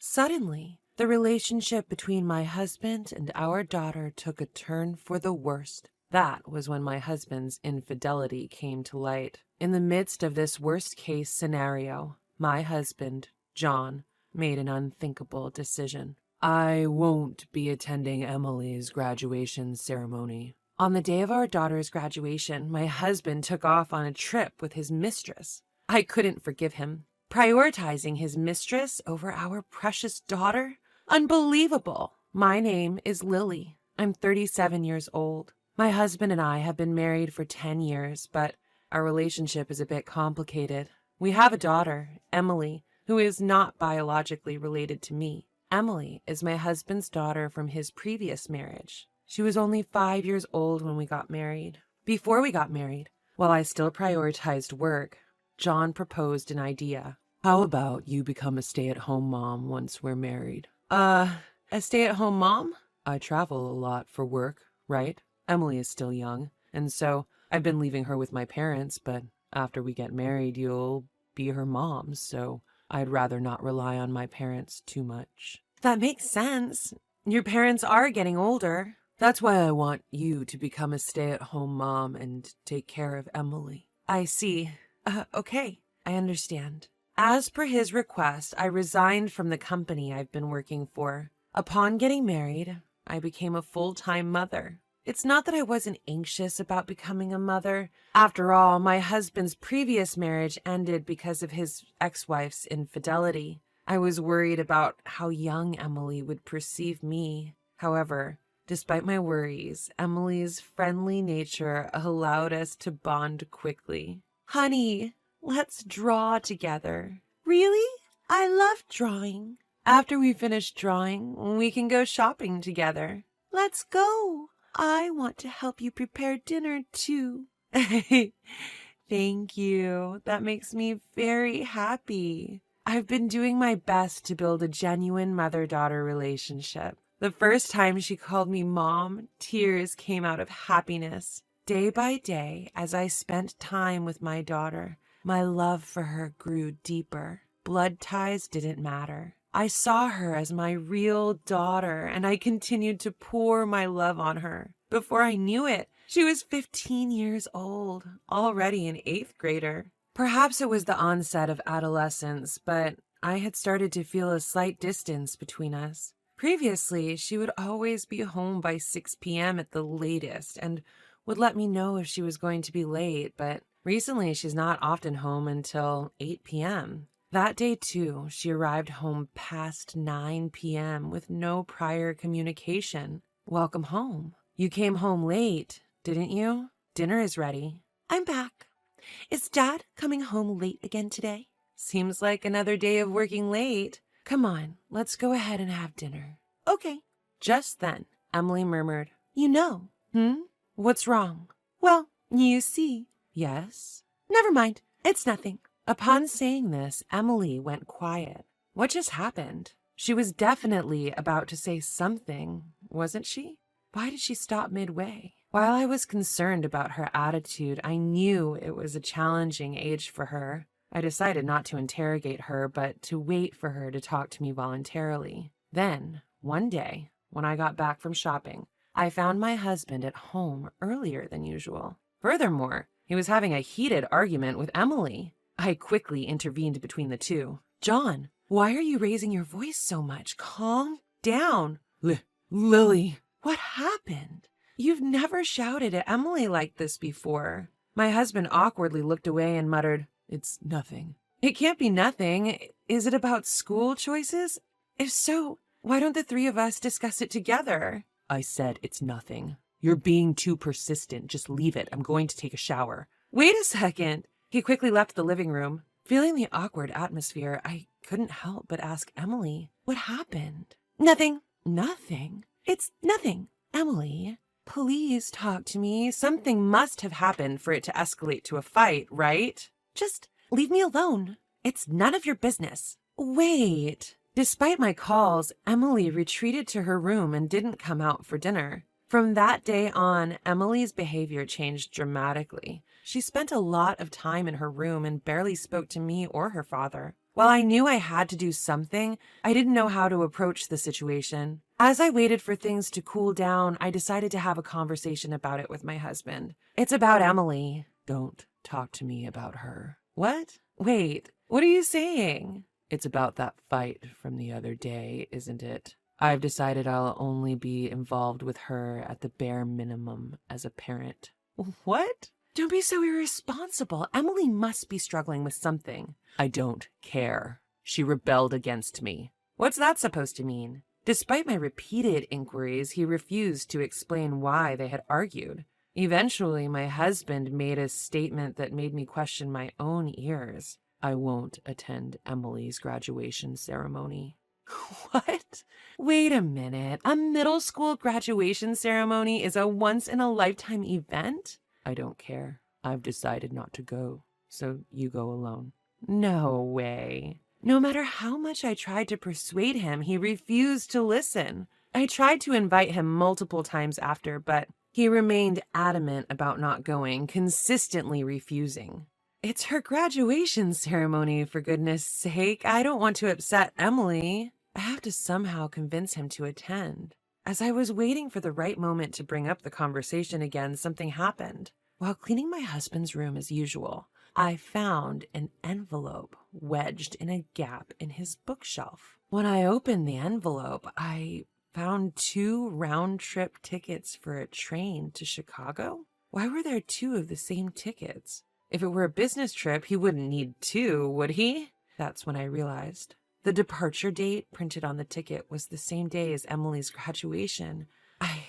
Suddenly, the relationship between my husband and our daughter took a turn for the worst. That was when my husband's infidelity came to light. In the midst of this worst-case scenario, my husband, John, made an unthinkable decision. I won't be attending Emily's graduation ceremony. On the day of our daughter's graduation, my husband took off on a trip with his mistress. I couldn't forgive him. Prioritizing his mistress over our precious daughter? Unbelievable! My name is Lily. I'm 37 years old. My husband and I have been married for 10 years, but our relationship is a bit complicated. We have a daughter, Emily, who is not biologically related to me. Emily is my husband's daughter from his previous marriage. She was only 5 years old when we got married. Before we got married, while I still prioritized work, John proposed an idea. How about you become a stay-at-home mom once we're married? A stay-at-home mom? I travel a lot for work, right? Emily is still young, and so I've been leaving her with my parents, but after we get married, you'll be her mom, so I'd rather not rely on my parents too much. That makes sense. Your parents are getting older. That's why I want you to become a stay-at-home mom and take care of Emily. I see. Okay, I understand. As per his request, I resigned from the company I've been working for. Upon getting married, I became a full-time mother. It's not that I wasn't anxious about becoming a mother. After all, my husband's previous marriage ended because of his ex-wife's infidelity. I was worried about how young Emily would perceive me. However, despite my worries, Emily's friendly nature allowed us to bond quickly. Honey, let's draw together. Really? I love drawing. After we finish drawing, we can go shopping together. Let's go. I want to help you prepare dinner too. Thank you. That makes me very happy. I've been doing my best to build a genuine mother-daughter relationship. The first time she called me mom, tears came out of happiness. Day by day, as I spent time with my daughter, my love for her grew deeper. Blood ties didn't matter. I saw her as my real daughter, and I continued to pour my love on her. Before I knew it, she was 15 years old, already an 8th grader. Perhaps it was the onset of adolescence, but I had started to feel a slight distance between us. Previously, she would always be home by 6 p.m. at the latest and would let me know if she was going to be late, but recently she's not often home until 8 p.m. That day, too, she arrived home past 9 p.m. with no prior communication. Welcome home. You came home late, didn't you? Dinner is ready. I'm back. Is Dad coming home late again today? Seems like another day of working late. Come on, let's go ahead and have dinner. Okay. Just then, Emily murmured, You know. What's wrong? Well, you see. Yes? Never mind. It's nothing. Upon saying this, Emily went quiet. What just happened? She was definitely about to say something, wasn't she? Why did she stop midway? While I was concerned about her attitude, I knew it was a challenging age for her. I decided not to interrogate her, but to wait for her to talk to me voluntarily. Then, one day, when I got back from shopping, I found my husband at home earlier than usual. Furthermore, he was having a heated argument with Emily. I quickly intervened between the two. John, why are you raising your voice so much? Calm down. Lily, what happened? You've never shouted at Emily like this before. My husband awkwardly looked away and muttered, It's nothing. It can't be nothing. Is it about school choices? If so, why don't the three of us discuss it together? I said it's nothing. You're being too persistent. Just leave it. I'm going to take a shower. Wait a second. He quickly left the living room. Feeling the awkward atmosphere, I couldn't help but ask Emily, what happened? Nothing. Nothing? It's nothing. Emily, please talk to me. Something must have happened for it to escalate to a fight, right? Just leave me alone. It's none of your business. Wait. Despite my calls, Emily retreated to her room and didn't come out for dinner. From that day on, Emily's behavior changed dramatically. She spent a lot of time in her room and barely spoke to me or her father. While I knew I had to do something, I didn't know how to approach the situation. As I waited for things to cool down, I decided to have a conversation about it with my husband. It's about Emily. Don't talk to me about her. What? Wait, what are you saying? It's about that fight from the other day, isn't it? I've decided I'll only be involved with her at the bare minimum as a parent. What? Don't be so irresponsible. Emily must be struggling with something. I don't care. She rebelled against me. What's that supposed to mean? Despite my repeated inquiries, he refused to explain why they had argued. Eventually, my husband made a statement that made me question my own ears. I won't attend Emily's graduation ceremony. What? Wait a minute. A middle school graduation ceremony is a once-in-a-lifetime event? I don't care. I've decided not to go, so you go alone. No way. No matter how much I tried to persuade him, he refused to listen. I tried to invite him multiple times after, but he remained adamant about not going, consistently refusing. It's her graduation ceremony, for goodness sake. I don't want to upset Emily. I have to somehow convince him to attend. As I was waiting for the right moment to bring up the conversation again, something happened. While cleaning my husband's room as usual, I found an envelope wedged in a gap in his bookshelf. When I opened the envelope, I found 2 round-trip tickets for a train to Chicago. Why were there 2 of the same tickets? If it were a business trip, he wouldn't need 2, would he? That's when I realized. The departure date printed on the ticket was the same day as Emily's graduation. I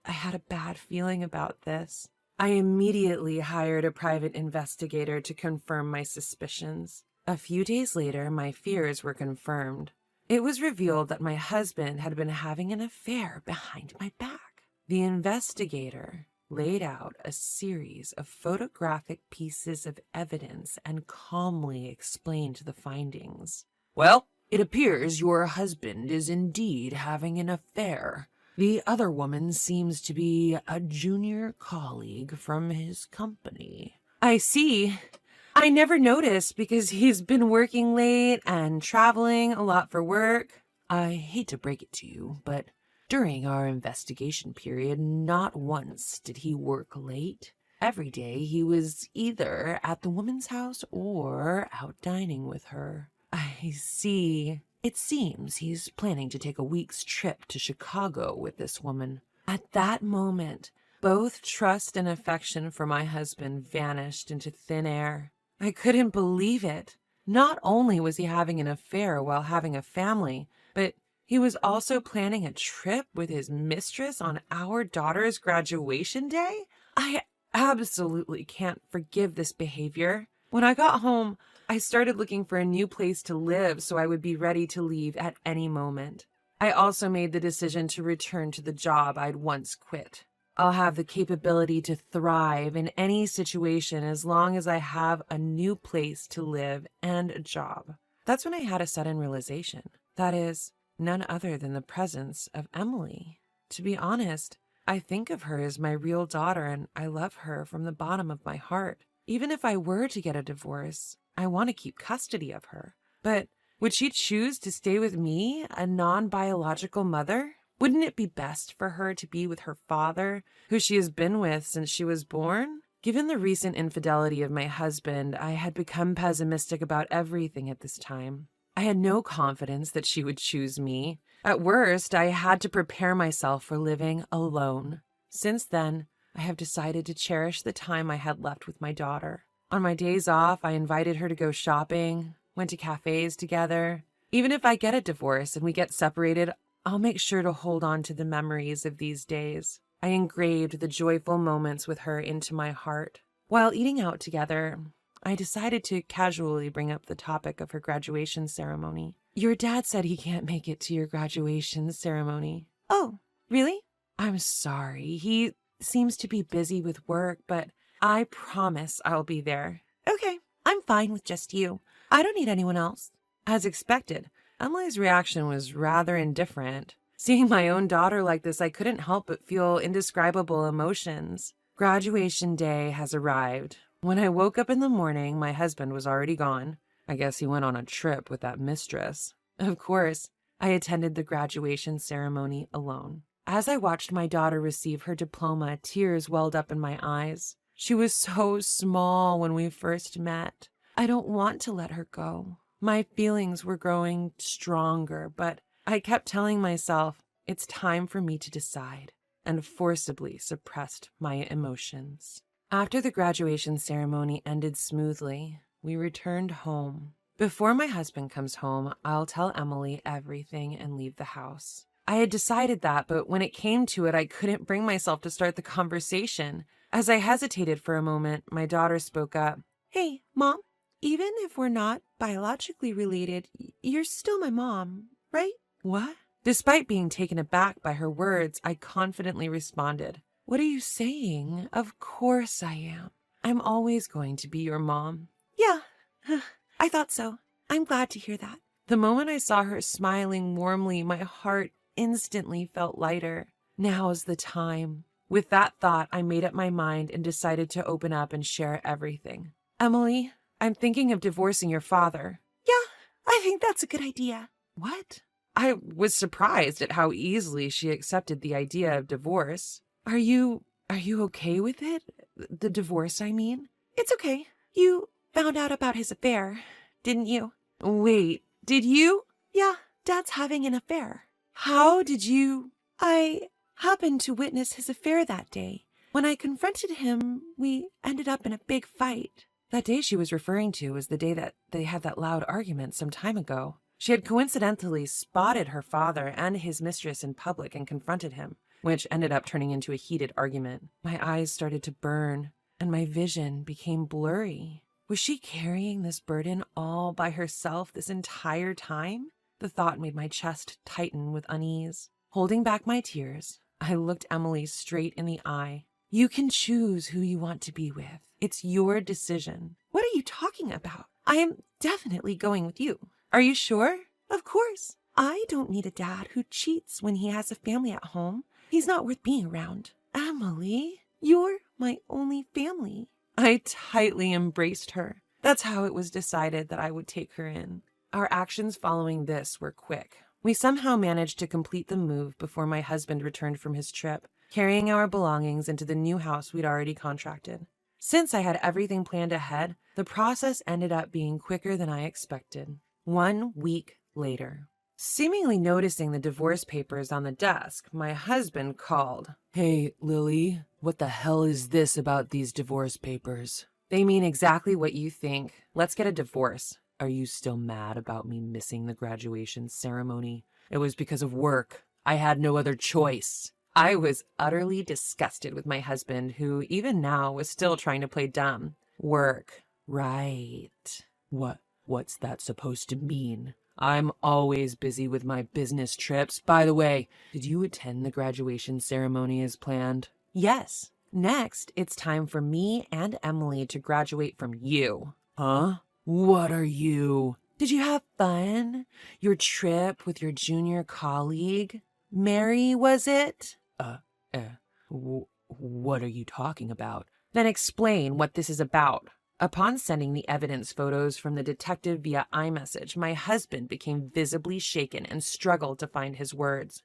had a bad feeling about this. I immediately hired a private investigator to confirm my suspicions. A few days later, my fears were confirmed. It was revealed that my husband had been having an affair behind my back. The investigator laid out a series of photographic pieces of evidence and calmly explained the findings. Well, it appears your husband is indeed having an affair. The other woman seems to be a junior colleague from his company. I see. I never noticed because he's been working late and traveling a lot for work. I hate to break it to you, but during our investigation period, not once did he work late. Every day he was either at the woman's house or out dining with her. I see. It seems he's planning to take a week's trip to Chicago with this woman. At that moment, both trust and affection for my husband vanished into thin air. I couldn't believe it. Not only was he having an affair while having a family, but he was also planning a trip with his mistress on our daughter's graduation day. I absolutely can't forgive this behavior. When I got home, I started looking for a new place to live so I would be ready to leave at any moment. I also made the decision to return to the job I'd once quit. I'll have the capability to thrive in any situation as long as I have a new place to live and a job. That's when I had a sudden realization. That is, none other than the presence of Emily. To be honest, I think of her as my real daughter and I love her from the bottom of my heart. Even if I were to get a divorce, I want to keep custody of her. But would she choose to stay with me, a non-biological mother? Wouldn't it be best for her to be with her father, who she has been with since she was born? Given the recent infidelity of my husband, I had become pessimistic about everything at this time. I had no confidence that she would choose me. At worst, I had to prepare myself for living alone. Since then, I have decided to cherish the time I had left with my daughter. On my days off, I invited her to go shopping, went to cafes together. Even if I get a divorce and we get separated, I'll make sure to hold on to the memories of these days. I engraved the joyful moments with her into my heart. While eating out together, I decided to casually bring up the topic of her graduation ceremony. Your dad said he can't make it to your graduation ceremony. Oh, really? I'm sorry. He seems to be busy with work, but I promise I'll be there. Okay, I'm fine with just you. I don't need anyone else. As expected, Emily's reaction was rather indifferent. Seeing my own daughter like this, I couldn't help but feel indescribable emotions. Graduation day has arrived. When I woke up in the morning, my husband was already gone. I guess he went on a trip with that mistress. Of course, I attended the graduation ceremony alone. As I watched my daughter receive her diploma, tears welled up in my eyes. She was so small when we first met. I don't want to let her go. My feelings were growing stronger, but I kept telling myself, it's time for me to decide, and forcibly suppressed my emotions. After the graduation ceremony ended smoothly, we returned home. Before my husband comes home, I'll tell Emily everything and leave the house. I had decided that, but when it came to it, I couldn't bring myself to start the conversation. As I hesitated for a moment, my daughter spoke up. Hey, Mom, even if we're not biologically related, you're still my mom, right? What? Despite being taken aback by her words, I confidently responded. What are you saying? Of course I am. I'm always going to be your mom. Yeah, I thought so. I'm glad to hear that. The moment I saw her smiling warmly, my heart instantly felt lighter. Now's the time. With that thought, I made up my mind and decided to open up and share everything. Emily, I'm thinking of divorcing your father. Yeah, I think that's a good idea. What? I was surprised at how easily she accepted the idea of divorce. Are you okay with it? The divorce, I mean? It's okay. You found out about his affair, didn't you? Wait, did you? Yeah, Dad's having an affair. How did you? I happened to witness his affair that day. When I confronted him, we ended up in a big fight. That day she was referring to was the day that they had that loud argument some time ago. She had coincidentally spotted her father and his mistress in public and confronted him, which ended up turning into a heated argument. My eyes started to burn, and my vision became blurry. Was she carrying this burden all by herself this entire time? The thought made my chest tighten with unease. Holding back my tears, I looked Emily straight in the eye. You can choose who you want to be with. It's your decision. What are you talking about? I am definitely going with you. Are you sure? Of course. I don't need a dad who cheats when he has a family at home. He's not worth being around. Emily, you're my only family. I tightly embraced her. That's how it was decided that I would take her in. Our actions following this were quick. We somehow managed to complete the move before my husband returned from his trip, carrying our belongings into the new house we'd already contracted. Since I had everything planned ahead, the process ended up being quicker than I expected. 1 week later. Seemingly noticing the divorce papers on the desk, my husband called. Hey, Lily, what the hell is this about these divorce papers? They mean exactly what you think. Let's get a divorce. Are you still mad about me missing the graduation ceremony? It was because of work. I had no other choice. I was utterly disgusted with my husband, who even now was still trying to play dumb. Work. Right. What's that supposed to mean? I'm always busy with my business trips. By the way, did you attend the graduation ceremony as planned? Yes. Next, it's time for me and Emily to graduate from you. Huh? What are you? Did you have fun? Your trip with your junior colleague? Mary, was it? What are you talking about? Then explain what this is about. Upon sending the evidence photos from the detective via iMessage, my husband became visibly shaken and struggled to find his words.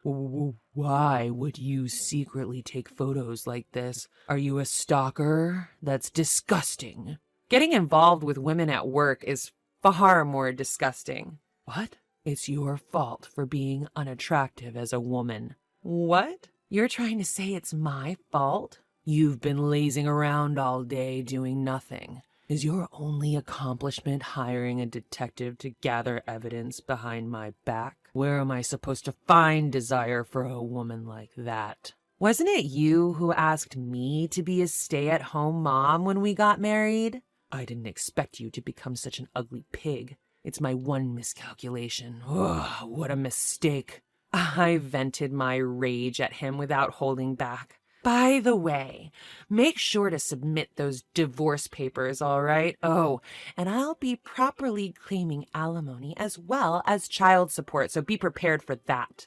Why would you secretly take photos like this? Are you a stalker? That's disgusting. Getting involved with women at work is far more disgusting. What? It's your fault for being unattractive as a woman. What? You're trying to say it's my fault? You've been lazing around all day doing nothing. Is your only accomplishment hiring a detective to gather evidence behind my back? Where am I supposed to find desire for a woman like that? Wasn't it you who asked me to be a stay-at-home mom when we got married? I didn't expect you to become such an ugly pig. It's my one miscalculation. Ugh, what a mistake. I vented my rage at him without holding back. By the way, make sure to submit those divorce papers, all right? Oh, and I'll be properly claiming alimony as well as child support, so be prepared for that.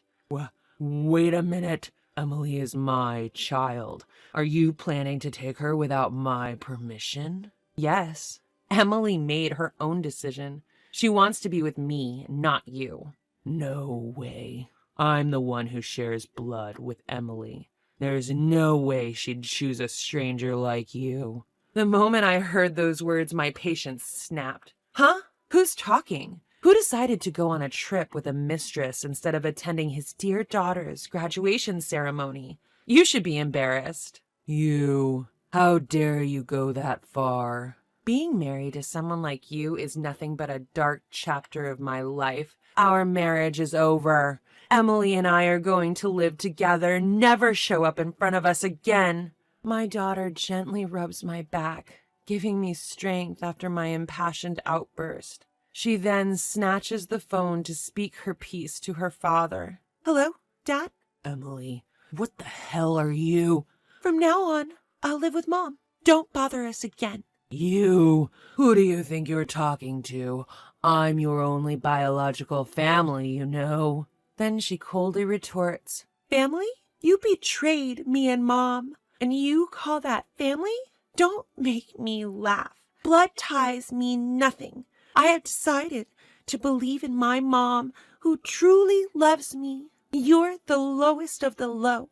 Wait a minute. Emily is my child. Are you planning to take her without my permission? Yes. Emily made her own decision. She wants to be with me, not you." "No way. I'm the one who shares blood with Emily. There's no way she'd choose a stranger like you." The moment I heard those words, my patience snapped. "Huh? Who's talking? Who decided to go on a trip with a mistress instead of attending his dear daughter's graduation ceremony? You should be embarrassed." "You, how dare you go that far?" "Being married to someone like you is nothing but a dark chapter of my life. Our marriage is over. Emily and I are going to live together, never show up in front of us again." My daughter gently rubs my back, giving me strength after my impassioned outburst. She then snatches the phone to speak her piece to her father. "Hello, Dad?" "Emily, what the hell are you?" "From now on, I'll live with Mom. Don't bother us again." "You? Who do you think you're talking to? I'm your only biological family, you know." Then she coldly retorts, "Family? You betrayed me and Mom, and you call that family? Don't make me laugh. Blood ties mean nothing. I have decided to believe in my mom, who truly loves me. You're the lowest of the low.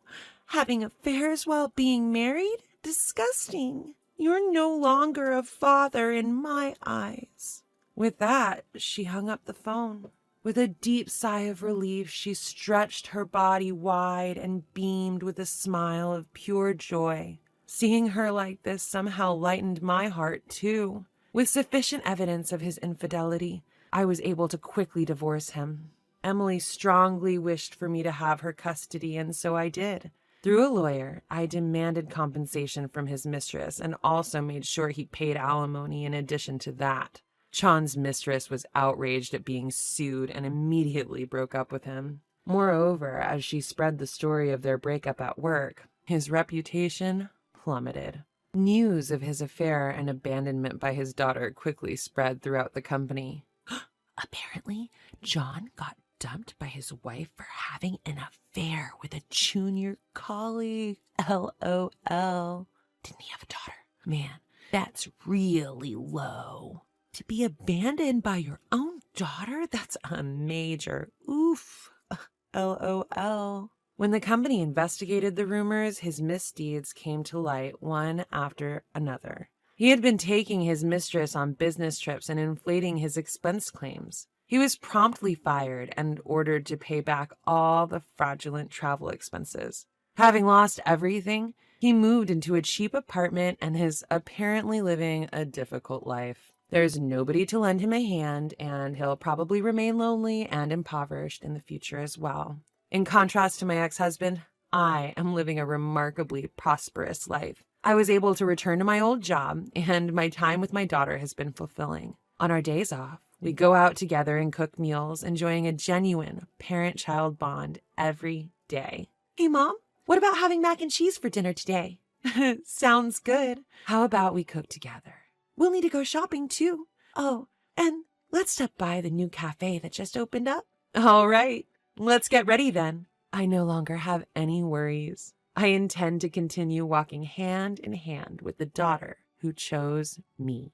Having affairs while being married? Disgusting. You're no longer a father in my eyes." With that, she hung up the phone. With a deep sigh of relief, she stretched her body wide and beamed with a smile of pure joy. Seeing her like this somehow lightened my heart, too. With sufficient evidence of his infidelity, I was able to quickly divorce him. Emily strongly wished for me to have her custody, and so I did. Through a lawyer, I demanded compensation from his mistress and also made sure he paid alimony in addition to that. Chan's mistress was outraged at being sued and immediately broke up with him. Moreover, as she spread the story of their breakup at work, his reputation plummeted. News of his affair and abandonment by his daughter quickly spread throughout the company. Apparently, John got dumped by his wife for having an affair with a junior colleague. LOL. Didn't he have a daughter? Man, that's really low. To be abandoned by your own daughter? That's a major oof. LOL. When the company investigated the rumors, his misdeeds came to light one after another. He had been taking his mistress on business trips and inflating his expense claims. He was promptly fired and ordered to pay back all the fraudulent travel expenses. Having lost everything, he moved into a cheap apartment and is apparently living a difficult life. There's nobody to lend him a hand, and he'll probably remain lonely and impoverished in the future as well. In contrast to my ex-husband, I am living a remarkably prosperous life. I was able to return to my old job, and my time with my daughter has been fulfilling. On our days off, we go out together and cook meals, enjoying a genuine parent-child bond every day. Hey, Mom, what about having mac and cheese for dinner today? Sounds good. How about we cook together? We'll need to go shopping, too. Oh, and let's stop by the new cafe that just opened up. All right, let's get ready then. I no longer have any worries. I intend to continue walking hand in hand with the daughter who chose me.